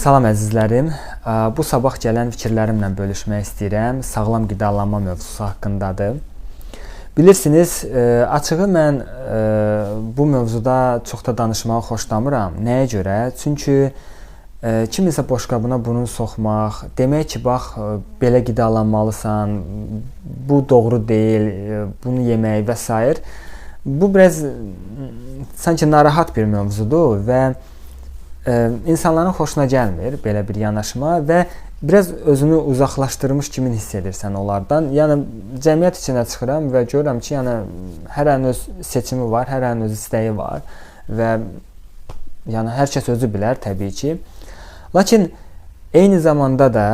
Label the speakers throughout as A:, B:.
A: Salam əzizlərim. Bu sabah gələn fikirlərimlə bölüşmək istəyirəm. Sağlam qidalanma mövzusu haqqındadır. Bilirsiniz, açığı mən bu mövzuda çox da danışmağı xoşlamıram. Nəyə görə? Çünki kimisə boşqabına burun soxmaq, demək ki, bax, belə qidalanmalısan, bu doğru deyil, bunu yemək və s. Bu biraz sanki narahat bir mövzudur və insanların xoşuna gəlmir belə bir yanaşma və biraz özünü uzaqlaşdırmış kimi hiss edirsən onlardan. Yəni cəmiyyət içinə çıxıram və görürəm ki, yəni hər öz seçimi var, hər öz istəyi var və yəni hər kəs özü bilər təbii ki. Lakin eyni zamanda da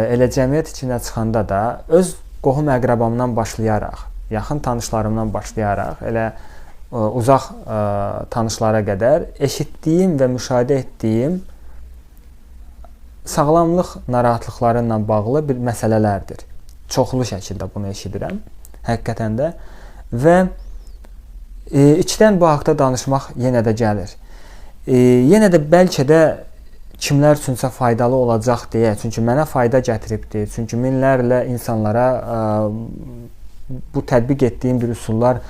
A: elə cəmiyyət içinə çıxanda da öz qohum əqrabamdan başlayaraq, yaxın tanışlarımdan başlayaraq elə uzaq tanışlara qədər eşitdiyim və müşahidə etdiyim sağlamlıq narahatlıqları ilə bağlı bir məsələlərdir. Çoxlu şəkildə bunu eşidirəm, həqiqətən də və içdən bu haqda danışmaq yenə də gəlir. Yenə də bəlkə də kimlər üçünsə faydalı olacaq deyə, çünki mənə fayda gətiribdir, çünki minlərlə insanlara bu tətbiq etdiyim bir üsullar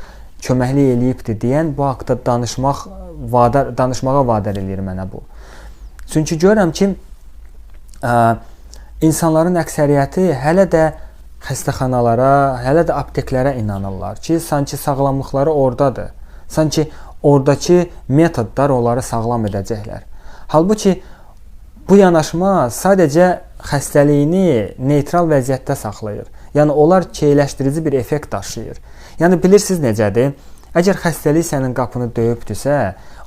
A: köməklik eləyibdir deyən bu haqda danışmağa vadar eləyir mənə bu. Çünki görürəm ki, insanların əksəriyyəti hələ də xəstəxanalara, hələ də apteklərə inanırlar ki, sanki sağlamlıqları oradadır. Sanki oradakı metodlar onları sağlam edəcəklər. Halbuki bu yanaşma sadəcə xəstəliyini neytral vəziyyətdə saxlayır. Yəni onlar keyləşdirici bir effekt daşıyır. Yəni bilirsiniz necədir? Əgər xəstəlik sənin qapını döyübdüsə,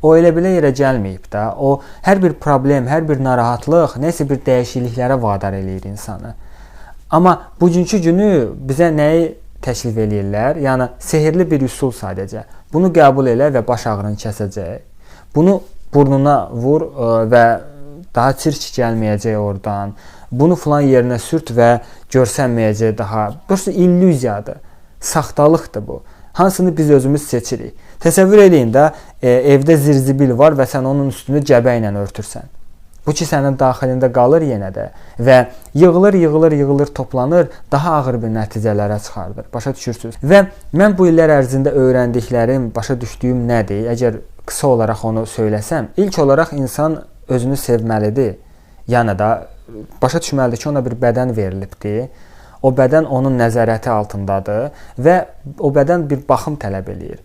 A: o elə belə yerə gəlməyib də. O hər bir problem, hər bir narahatlıq nəsə bir dəyişikliklərə vadar eləyir insanı. Amma bugünkü günü bizə nəyi təklif eləyirlər? Yəni sehirli bir üsul sadəcə. Bunu qəbul elə və baş ağrını kəsəcək. Bunu burnuna vur və daha çirk gəlməyəcək oradan. Bunu filan yerinə sürt və görsənməyəcək daha. Burası illüziyadır. Saxtalıqdır bu. Hansını biz özümüz seçirik. Təsəvvür eləyin də, evdə zirzibil var və sən onun üstünü cəbə ilə örtürsən. Bu ki, sənin daxilində qalır yenə də və yığılır, toplanır, daha ağır bir nəticələrə çıxardır. Başa düşürsünüz? Və mən bu illər ərzində öyrəndiklərim, başa düşdüyüm nədir? Əgər qısa olaraq onu söyləsəm, ilk olaraq insan özünü sevməlidir. Yəni da başa düşməlidir ki, ona bir bədən verilibdir. O bədən onun nəzarəti altındadır və o bədən bir baxım tələb eləyir.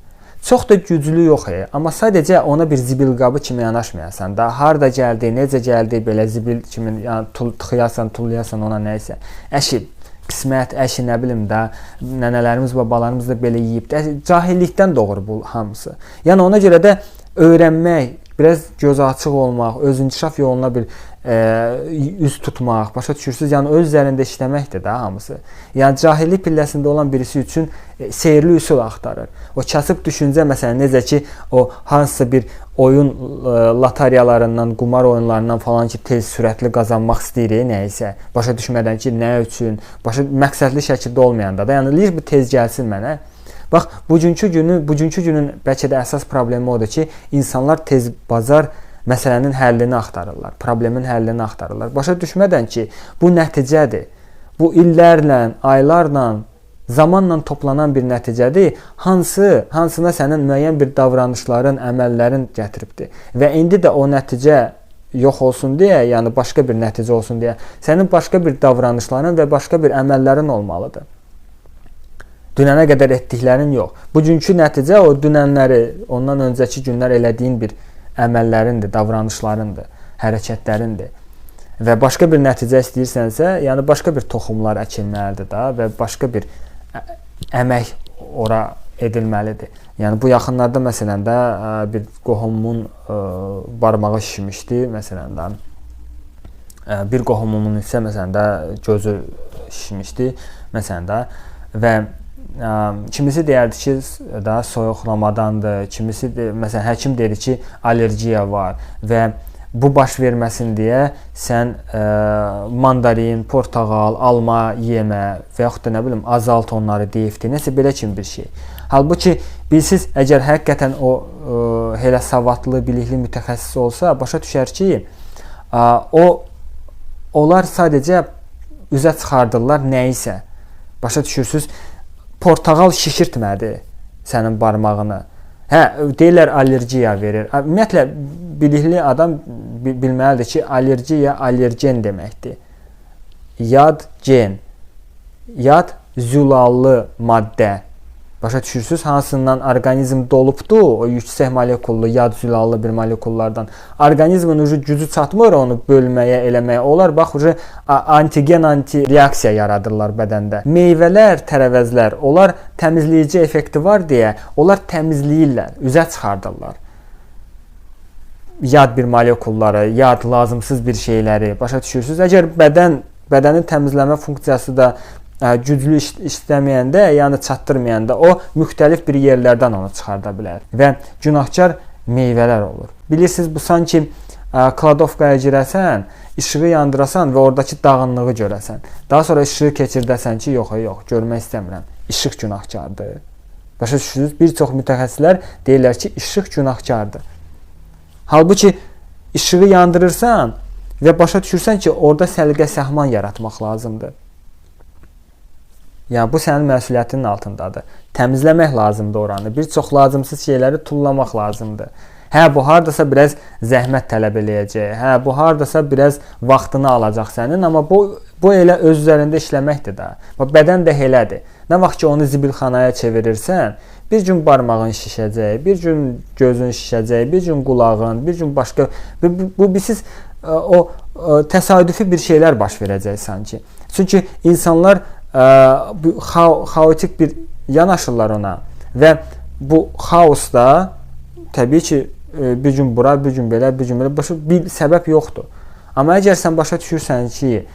A: Çox da güclü yox, amma sadəcə ona bir zibil qabı kimi yanaşmayasan da, harda gəldi, necə gəldi, belə zibil kimi yəni, tıxıyasan, tullayasan ona nəysə. Əşi, qismət, əşi, nə bilim də, nənələrimiz, babalarımız da belə yeyib də, cahillikdən doğur bu hamısı. Yəni ona görə də öyrənmək, biraz göz açıq olmaq, öz inkişaf yoluna bir üz tutmaq, başa düşürsünüz? Yəni öz üzərində işləməkdir də hamısı. Yəni cahillik pilləsində olan birisi üçün sehirli üsul axtarır. O kasıb düşüncə məsələn necə ki, o hansısa bir oyun loteriyalarından, qumar oyunlarından falan ki, tez sürətli qazanmaq istəyir, nəysə, başa düşmədən ki, nə üçün, məqsədli şəkildə olmayanda da, yəni bu tez gəlsin mənə. Bax, bugünkü günün bəlkə də əsas problemi odur ki, insanlar tez bazar məsələnin həllini axtarırlar, problemin həllini axtarırlar. Başa düşmədən ki, bu nəticədir. Bu illərlə, aylarla, zamanla toplanan bir nəticədir, hansına sənin müəyyən bir davranışların, əməllərin gətiribdir. Və indi də o nəticə yox olsun deyə, yəni başqa bir nəticə olsun deyə, sənin başqa bir davranışların və başqa bir əməllərin olmalıdır. Dünənə qədər etdiklərin yox. Bugünkü nəticə o dünənləri, ondan öncəki günlər elədiyin bir əməllərindir, davranışlarındır, hərəkətlərindir. Və başqa bir nəticə istəyirsənsə, yəni başqa bir toxumlar əkilməlidir da və başqa bir əmək ora edilməlidir. Yəni bu yaxınlarda məsələn də bir qohumumun barmağı şişmişdi, məsələn də bir qohumumun isə məsələn də gözü şişmişdi, məsələn də və kimisi deyərdi ki, daha soyuqlamadandır, kimisi məsələn həkim dedi ki, allergiya var və bu baş verməsin deyə sən mandarin, portağal, alma yemə və yaxud da nə bilim azalt onları deyibdi, nəsə belə kimi bir şey. Halbuki bilsiz, əgər həqiqətən o elə savadlı, bilikli mütəxəssis olsa, başa düşər ki, onlar sadəcə üzə çıxardırlar nəyisə. Başa düşürsüz? Portağal şişirtmədi sənin barmağını. Deyirlər allergiya verir. Ümumiyyətlə bilikli adam bilməlidir ki, allergiya allergen deməkdir. Yad gen. Yad zülallı maddə. Başa düşürsüz? Hansından orqanizm dolubdu, o yüksək molekullu, yad zülallı bir molekullardan. Orqanizmin gücü çatmır onu bölməyə, eləməyə. Onlar bax, antigen antireaksiya yaradırlar bədəndə. Meyvələr, tərəvəzlər, onlar təmizləyici effekti var deyə, onlar təmizləyirlər, üzə çıxardırlar. Yad bir molekulları, yad lazımsız bir şeyləri. Başa düşürsüz? Əgər bədənin təmizləmə funksiyası da güclü işləməyəndə, yəni çatdırmayanda o müxtəlif bir yerlərdən onu çıxarda bilər və günahkar meyvələr olur. Bilirsiniz, bu sanki kladovkaya girəsən, işığı yandırasan və oradakı dağınlığı görəsən. Daha sonra işığı keçirdəsən ki, yox, görmək istəmirəm. İşıq günahkardır. Başa düşürsünüz? Bir çox mütəxəssislər deyirlər ki, işıq günahkardır. Halbuki işığı yandırırsan və başa düşürsən ki, orada səliqə səhman yaratmaq lazımdır. Yəni bu sənin məsuliyyətinin altındadır. Təmizləmək lazımdır oranı. Bir çox lazımsız şeyləri tullamaq lazımdır. Bu hardasa biraz zəhmət tələb eləyəcək. Bu hardasa biraz vaxtını alacaq sənin, amma bu elə öz üzərində işləməkdir də. Bədən də elədir. Nə vaxt ki onu zibilxanaya çevirirsən, bir gün barmağın şişəcək, bir gün gözün şişəcək, bir gün qulağın, bir gün başqa. Bu siz o təsadüfi bir şeylər baş verəcək sanki. Çünki insanlar xaotik bir yanaşırlar ona və bu xaosda təbii ki bir gün bura, bir gün belə, bir gün belə bir səbəb yoxdur. Amma əgər sən başa düşürsən ki,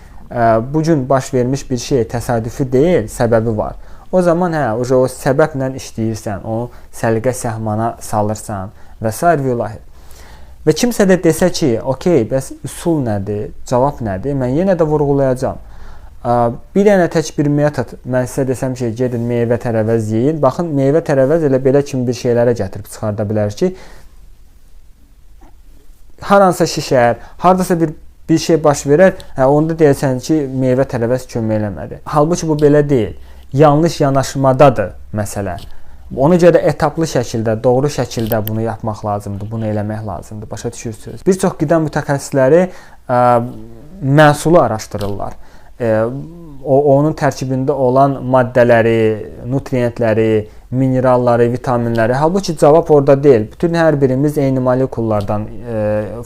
A: bu gün baş vermiş bir şey təsadüfi deyil, səbəbi var. O zaman o səbəblə işləyirsən, o səliqə səhmana salırsan və s. Və kimsə də desə ki, okey, bəs üsul nədir, cavab nədir? Mən yenə də vurğulayacağam. Bir dənə tək bir metod, mən sizə desəm ki, gedin meyvə tərəvəz yeyin. Baxın, meyvə tərəvəz elə belə kimi bir şeylərə gətirib çıxarda bilər ki, haransa şişər, haradasa bir şey baş verər, onda deyəsən ki, meyvə tərəvəz kömək eləmədi. Halbuki bu belə deyil. Yanlış yanaşmadadır məsələ. Ona görə etaplı şəkildə, doğru şəkildə bunu yapmaq lazımdır, bunu eləmək lazımdır. Başa düşürsünüz? Bir çox qida mütəxəssisləri məhsulu araşdırırlar. Onun tərkibində olan maddələri, nutriyentləri, mineralları, vitaminləri. Halbuki cavab orada deyil. Bütün hər birimiz eyni molekullardan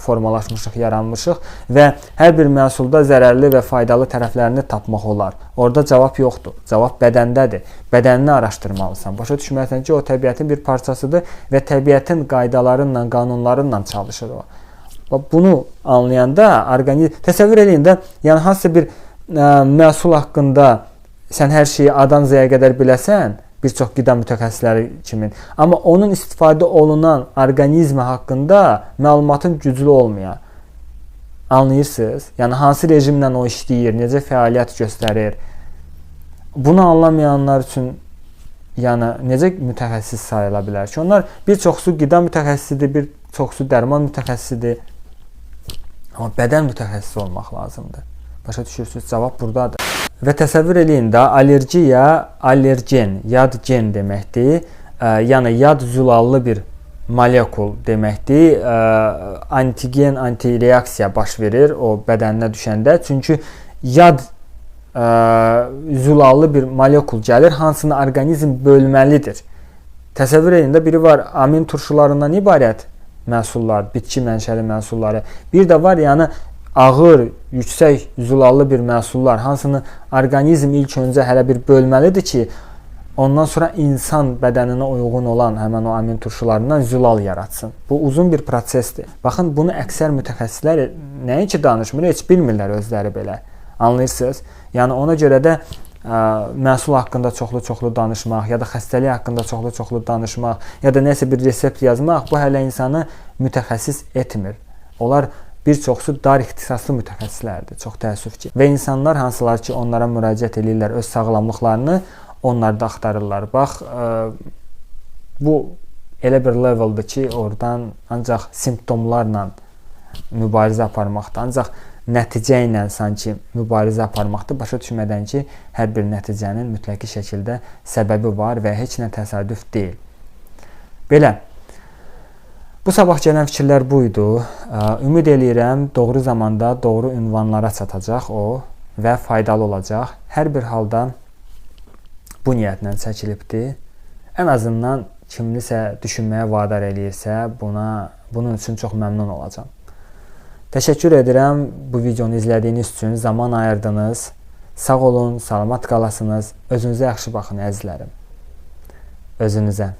A: formalaşmışıq, yaranmışıq və hər bir məhsulda zərərli və faydalı tərəflərini tapmaq olar. Orada cavab yoxdur. Cavab bədəndədir. Bədənini araşdırmalısan. Başa düşməlisən ki, o təbiətin bir parçasıdır və təbiətin qaydalarıyla, qanunlarıyla çalışır o. Bunu anlayanda təsəvvür eləyin də, yəni hansısa bir məhsul haqqında sən hər şeyi A-dan Z-yə qədər biləsən, bir çox qida mütəxəssisləri kimi, amma onun istifadə olunan orqanizmi haqqında məlumatın güclü olmayan. Anlayırsınız? Yəni hansı rejimlə o işləyir, necə fəaliyyət göstərir. Bunu anlamayanlar üçün yəni necə mütəxəssis sayıla bilər ki? Onlar bir çoxsu qida mütəxəssisidir, bir çoxsu dərman mütəxəssisidir. Amma bədən mütəxəssisi olmaq lazımdır. Başa düşürsünüz? Cavab buradadır. Və təsəvvür eləyin də, allergiya, allergen, yad gen deməkdir. Yəni yad zülallı bir molekul deməkdir. Antigen, antireaksiya baş verir o bədəninə düşəndə. Çünki yad zülallı bir molekul gəlir, hansını orqanizm bölməlidir. Təsəvvür eləyin də, biri var amin turşularından ibarət məhsullar, bitki mənşəli məhsulları. Bir də var, yəni ağır, yüksək zülallı bir məhsullar, hansını orqanizm ilk öncə hələ bir bölməlidir ki, ondan sonra insan bədəninə uyğun olan həmən o amin turşularından zülal yaratsın. Bu uzun bir prosesdir. Baxın, bunu əksər mütəxəssislər nəinki danışmır, heç bilmirlər özləri belə. Anlayırsınız? Yəni ona görə də məhsul haqqında çoxlu danışmaq, ya da xəstəlik haqqında çoxlu danışmaq, ya da nəsə bir resept yazmaq, bu hələ insanı mütəxəssis etmir. Onlar bir çoxsu dar ixtisaslı mütəxəssislərdir, çox təəssüf ki. Və insanlar hansılar ki, onlara müraciət edirlər, öz sağlamlıqlarını onlarda axtarırlar. Bax, bu elə bir leveldir ki, oradan ancaq simptomlarla mübarizə aparmaqdır. Ancaq nəticə ilə sanki mübarizə aparmaqdır, başa düşmədən ki, hər bir nəticənin mütləqi şəkildə səbəbi var və heç nə təsadüf deyil. Belə. Bu sabah gələn fikirlər buydu. Ümid eləyirəm doğru zamanda doğru ünvanlara çatacaq o və faydalı olacaq. Hər bir halda bu niyyətlə çəkilibdir. Ən azından kimlisə düşünməyə vadar eləyirsə, bunun üçün çox məmnun olacağam. Təşəkkür edirəm bu videonu izlədiyiniz üçün, zaman ayırdınız. Sağ olun, salamat qalasınız. Özünüzə yaxşı baxın əzizlərim. Özünüzə.